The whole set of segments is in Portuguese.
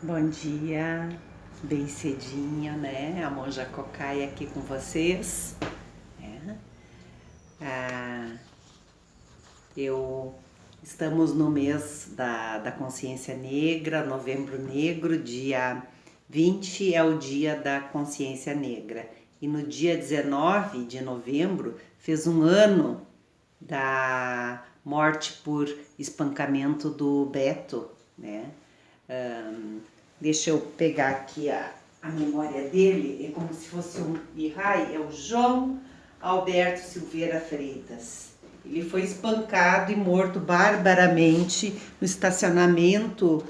Bom dia, bem cedinho, né? A Monja Cocai aqui com vocês. É. Ah, estamos no mês da consciência negra, Novembro Negro, dia 20 é o dia da consciência negra. E no dia 19 de novembro fez um ano da morte por espancamento do Beto, né? Deixa eu pegar aqui a memória dele, é como se fosse um Ihai, é o João Alberto Silveira Freitas. Ele foi espancado e morto barbaramente no estacionamento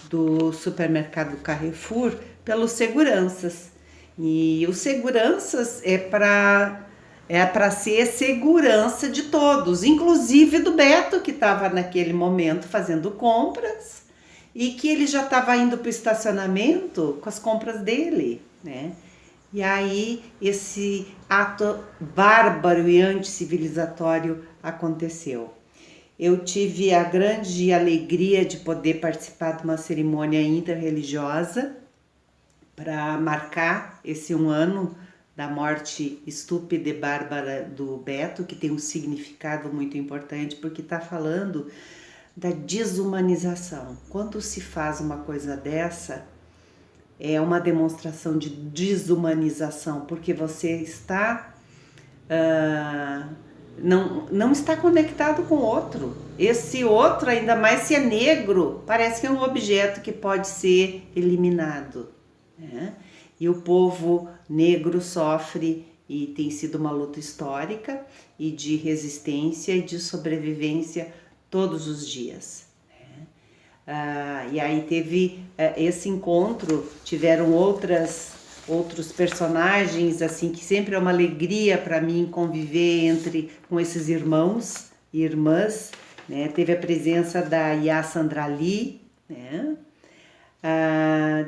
do supermercado Carrefour pelos seguranças. E os seguranças é para ser segurança de todos, inclusive do Beto, que estava naquele momento fazendo compras e que ele já estava indo para o estacionamento com as compras dele, né? E aí esse ato bárbaro e anticivilizatório aconteceu. Eu tive a grande alegria de poder participar de uma cerimônia interreligiosa para marcar esse um ano da morte estúpida e bárbara do Beto, que tem um significado muito importante, porque está falando da desumanização. Quando se faz uma coisa dessa, é uma demonstração de desumanização, porque você está não está conectado com o outro. Esse outro, ainda mais se é negro, parece que é um objeto que pode ser eliminado, né? E o povo negro sofre, e tem sido uma luta histórica e de resistência e de sobrevivência todos os dias. E aí teve esse encontro, tiveram outros personagens, assim, que sempre é uma alegria para mim conviver com esses irmãos e irmãs, né? Teve a presença da Yassandra Ali, né?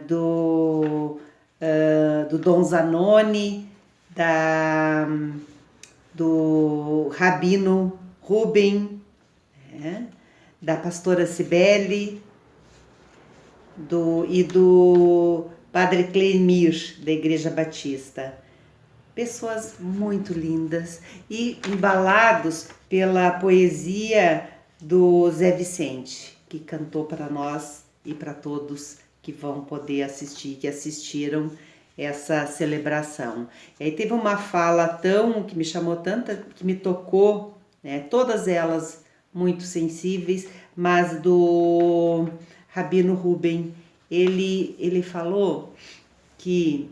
Do Dom Zanoni, do Rabino Ruben, né? Da pastora Cibele, e do Padre Clemir, da Igreja Batista. Pessoas muito lindas e embalados pela poesia do Zé Vicente, que cantou para nós e para todos que vão poder assistir, que assistiram essa celebração. E aí teve uma fala que me chamou tanta, que me tocou, né? Todas elas muito sensíveis, mas do Rabino Ruben, ele falou que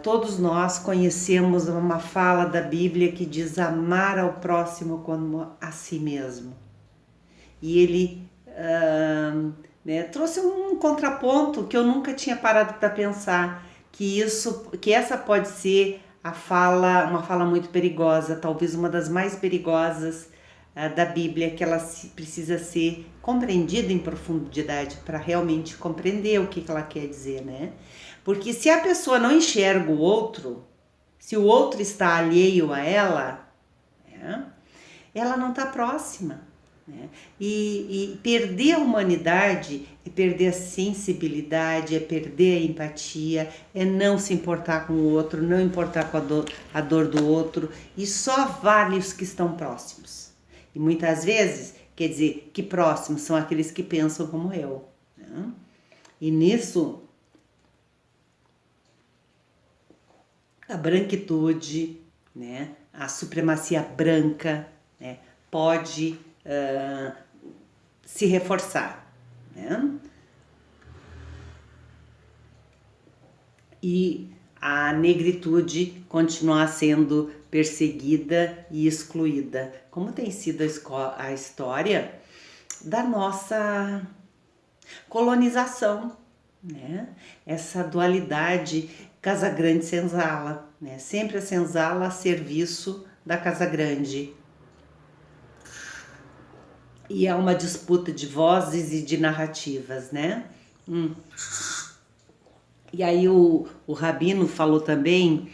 todos nós conhecemos uma fala da Bíblia que diz amar ao próximo como a si mesmo. E ele né, trouxe um contraponto que eu nunca tinha parado para pensar, que essa pode ser uma fala muito perigosa, talvez uma das mais perigosas da Bíblia, que ela precisa ser compreendida em profundidade para realmente compreender o que ela quer dizer, né? Porque se a pessoa não enxerga o outro, se o outro está alheio a ela, né, ela não está próxima. Né? E perder a humanidade é perder a sensibilidade, é perder a empatia, é não se importar com o outro, não importar com a dor do outro, e só vale os que estão próximos. E muitas vezes, quer dizer, que próximos são aqueles que pensam como eu. Né? E nisso, a branquitude, né, a supremacia branca, né, pode se reforçar. Né? E a negritude continuar sendo perseguida e excluída, como tem sido a história da nossa colonização, né? Essa dualidade Casa Grande-Senzala, né? Sempre a senzala a serviço da Casa Grande. E há uma disputa de vozes e de narrativas, né? E aí o Rabino falou também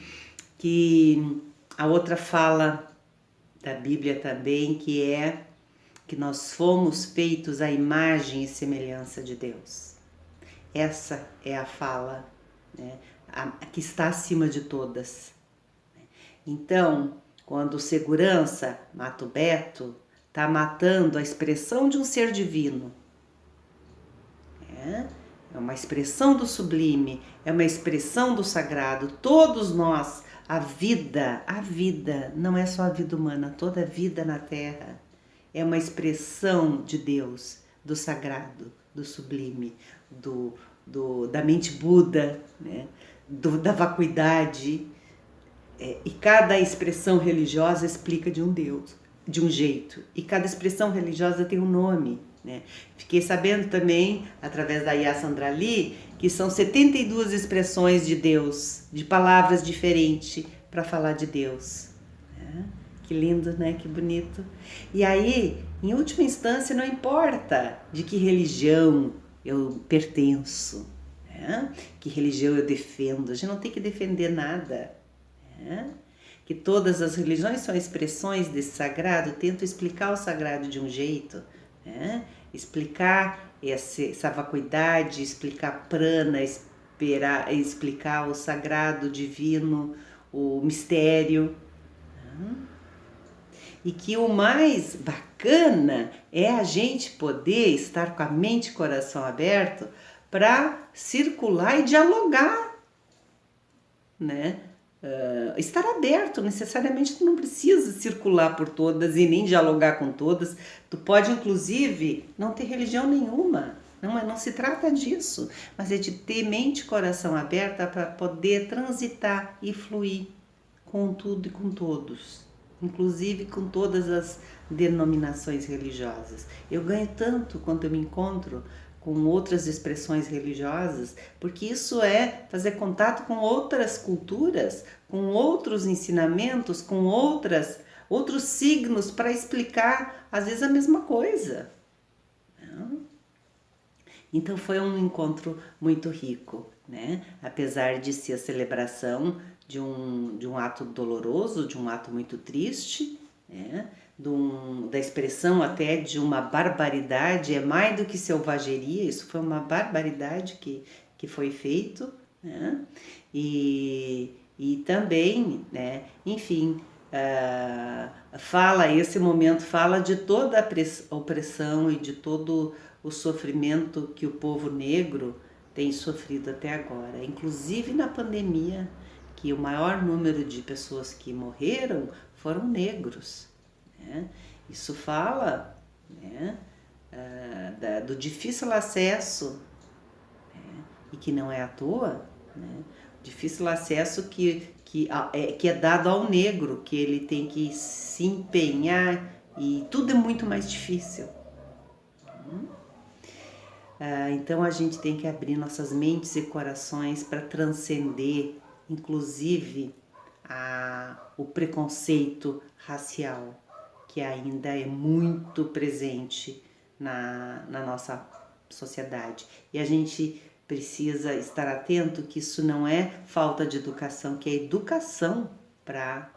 que a outra fala da Bíblia também, que é que nós fomos feitos à imagem e semelhança de Deus. Essa é a fala, né, a que está acima de todas. Então, quando o segurança mata o Beto, está matando a expressão de um ser divino. É uma expressão do sublime, é uma expressão do sagrado. Todos nós, a vida não é só a vida humana, toda a vida na Terra é uma expressão de Deus, do sagrado, do sublime, da mente Buda, né? Da vacuidade. E cada expressão religiosa explica de um Deus, de um jeito. E cada expressão religiosa tem um nome, né? Fiquei sabendo também, através da Yasandra Lee, que são 72 expressões de Deus, de palavras diferentes para falar de Deus. Que lindo, né? Que bonito. E aí, em última instância, não importa de que religião eu pertenço, né? Que religião eu defendo. A gente não tem que defender nada. Que todas as religiões são expressões desse sagrado, tentam explicar o sagrado de um jeito, explicar essa vacuidade, explicar prana, explicar o sagrado, divino, o mistério. E que o mais bacana é a gente poder estar com a mente e coração aberto para circular e dialogar, né? Estar aberto, necessariamente tu não precisa circular por todas e nem dialogar com todas. Tu pode, inclusive, não ter religião nenhuma. Não se trata disso, mas é de ter mente e coração aberta para poder transitar e fluir com tudo e com todos, inclusive com todas as denominações religiosas. Eu ganho tanto quando eu me encontro com outras expressões religiosas, porque isso é fazer contato com outras culturas, com outros ensinamentos, com outros signos para explicar, às vezes, a mesma coisa. Então foi um encontro muito rico, né? Apesar de ser a celebração de um ato doloroso, de um ato muito triste, né? Da expressão até de uma barbaridade, é mais do que selvageria, isso foi uma barbaridade que foi feito, né? E também, né, enfim, esse momento fala de toda a opressão e de todo o sofrimento que o povo negro tem sofrido até agora, inclusive na pandemia, que o maior número de pessoas que morreram foram negros. Isso fala, né, do difícil acesso, né, e que não é à toa, né, difícil acesso que é dado ao negro, que ele tem que se empenhar e tudo é muito mais difícil. Então a gente tem que abrir nossas mentes e corações para transcender, inclusive, o preconceito racial, que ainda é muito presente na nossa sociedade. E a gente precisa estar atento que isso não é falta de educação, que é educação para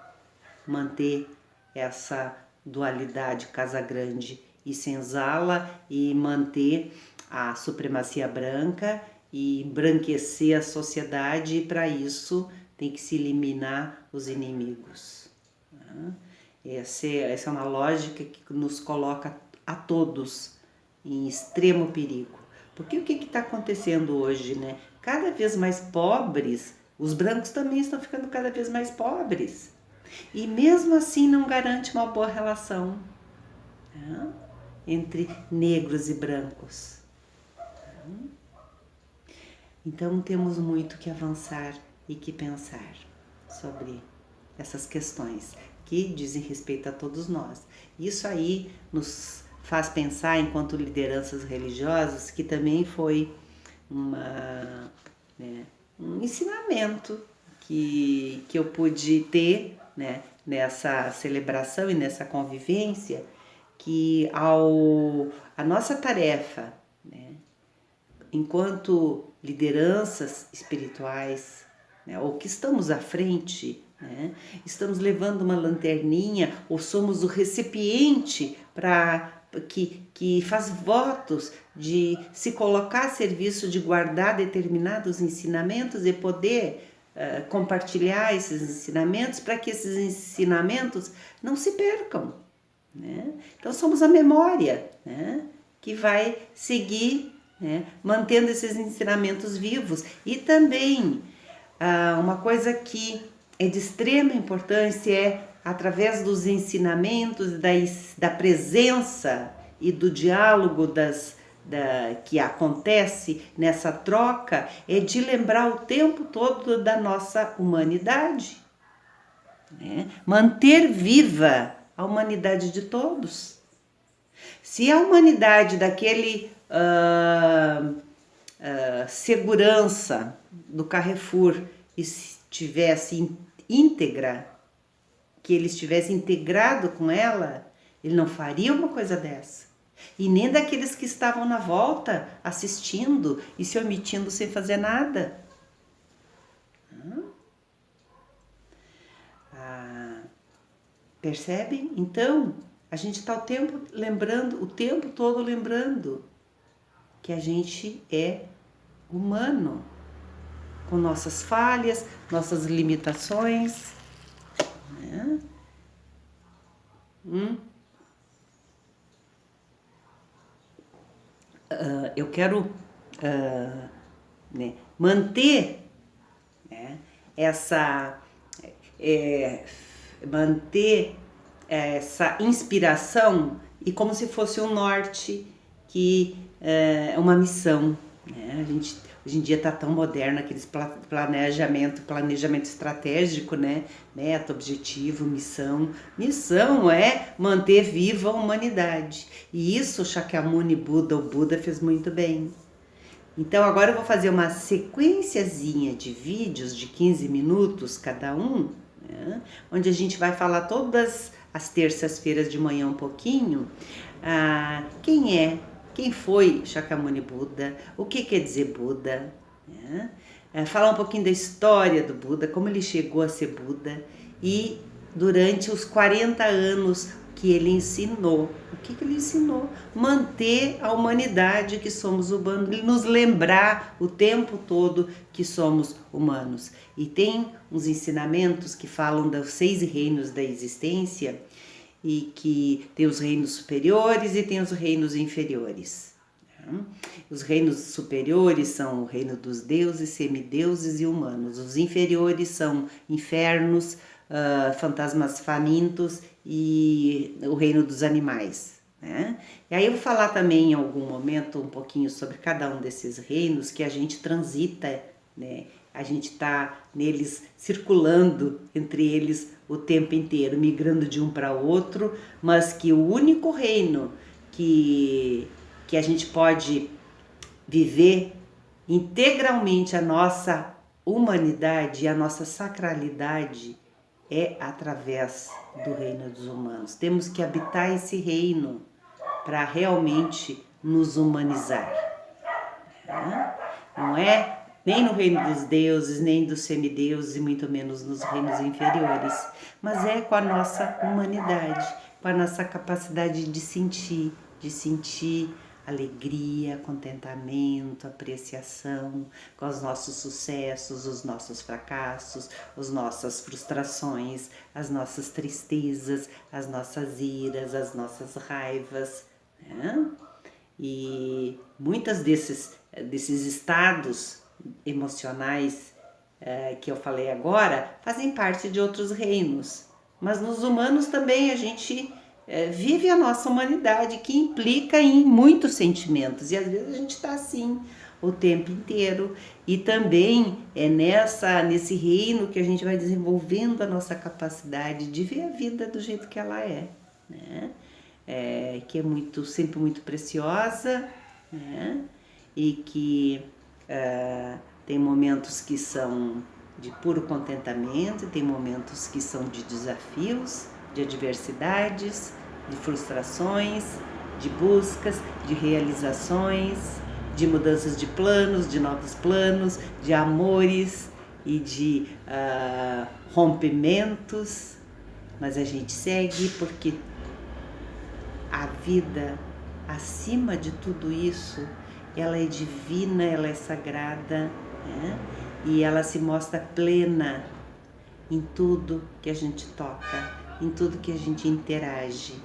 manter essa dualidade Casagrande e senzala e manter a supremacia branca e embranquecer a sociedade, e para isso tem que se eliminar os inimigos. Essa é uma lógica que nos coloca a todos em extremo perigo. Porque o que está acontecendo hoje, né? Cada vez mais pobres, os brancos também estão ficando cada vez mais pobres. E mesmo assim não garante uma boa relação, né, entre negros e brancos. Então temos muito que avançar e que pensar sobre essas questões que dizem respeito a todos nós. Isso aí nos faz pensar, enquanto lideranças religiosas, que também foi um ensinamento que eu pude ter, né, nessa celebração e nessa convivência, que a nossa tarefa, né, enquanto lideranças espirituais, né, ou que estamos à frente, né, estamos levando uma lanterninha ou somos o recipiente para que faz votos de se colocar a serviço de guardar determinados ensinamentos e poder compartilhar esses ensinamentos para que esses ensinamentos não se percam, né? Então somos a memória, né, que vai seguir, né, mantendo esses ensinamentos vivos. E também uma coisa que é de extrema importância é, através dos ensinamentos, da presença e do diálogo que acontece nessa troca, é de lembrar o tempo todo da nossa humanidade, né? Manter viva a humanidade de todos. Se a humanidade daquele segurança do Carrefour estivesse íntegra, que ele estivesse integrado com ela, ele não faria uma coisa dessa. E nem daqueles que estavam na volta assistindo e se omitindo sem fazer nada. Percebem? Então, a gente está o tempo todo lembrando que a gente é humano, com nossas falhas, nossas limitações, né? Eu quero manter, né, manter essa inspiração e como se fosse um norte, que é uma missão, né? A gente hoje em dia está tão moderno, aqueles planejamento estratégico, né? Meta, objetivo, missão. Missão é manter viva a humanidade. E isso o Shakyamuni Buda, o Buda, fez muito bem. Então agora eu vou fazer uma sequenciazinha de vídeos de 15 minutos cada um, né? Onde a gente vai falar todas as terças-feiras de manhã um pouquinho, quem foi Shakyamuni Buda, o que quer dizer Buda, né? Falar um pouquinho da história do Buda, como ele chegou a ser Buda e durante os 40 anos que ele ensinou. O que ele ensinou? Manter a humanidade que somos humanos, nos lembrar o tempo todo que somos humanos. E tem uns ensinamentos que falam dos 6 reinos da existência, e que tem os reinos superiores e tem os reinos inferiores. Os reinos superiores são o reino dos deuses, semideuses e humanos. Os inferiores são infernos, fantasmas famintos e o reino dos animais, né? E aí eu vou falar também em algum momento um pouquinho sobre cada um desses reinos que a gente transita, né? A gente está neles, circulando entre eles o tempo inteiro, migrando de um para outro, mas que o único reino que a gente pode viver integralmente a nossa humanidade e a nossa sacralidade é através do reino dos humanos. Temos que habitar esse reino para realmente nos humanizar, né? Não é nem no reino dos deuses, nem dos semideuses e muito menos nos reinos inferiores, mas é com a nossa humanidade, com a nossa capacidade de sentir alegria, contentamento, apreciação, com os nossos sucessos, os nossos fracassos, as nossas frustrações, as nossas tristezas, as nossas iras, as nossas raivas, né? E muitos desses estados emocionais que eu falei agora fazem parte de outros reinos, mas nos humanos também a gente vive a nossa humanidade, que implica em muitos sentimentos, e às vezes a gente está assim o tempo inteiro, e também é nesse reino que a gente vai desenvolvendo a nossa capacidade de ver a vida do jeito que ela é, né? Que é sempre muito preciosa, né? E que tem momentos que são de puro contentamento, tem momentos que são de desafios, de adversidades, de frustrações, de buscas, de realizações, de mudanças de planos, de novos planos, de amores e de rompimentos, mas a gente segue porque a vida acima de tudo isso, ela é divina, ela é sagrada, né? E ela se mostra plena em tudo que a gente toca, em tudo que a gente interage,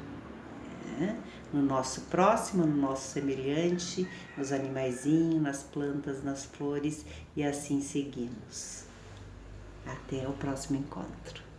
né? No nosso próximo, no nosso semelhante, nos animaizinhos, nas plantas, nas flores, e assim seguimos. Até o próximo encontro.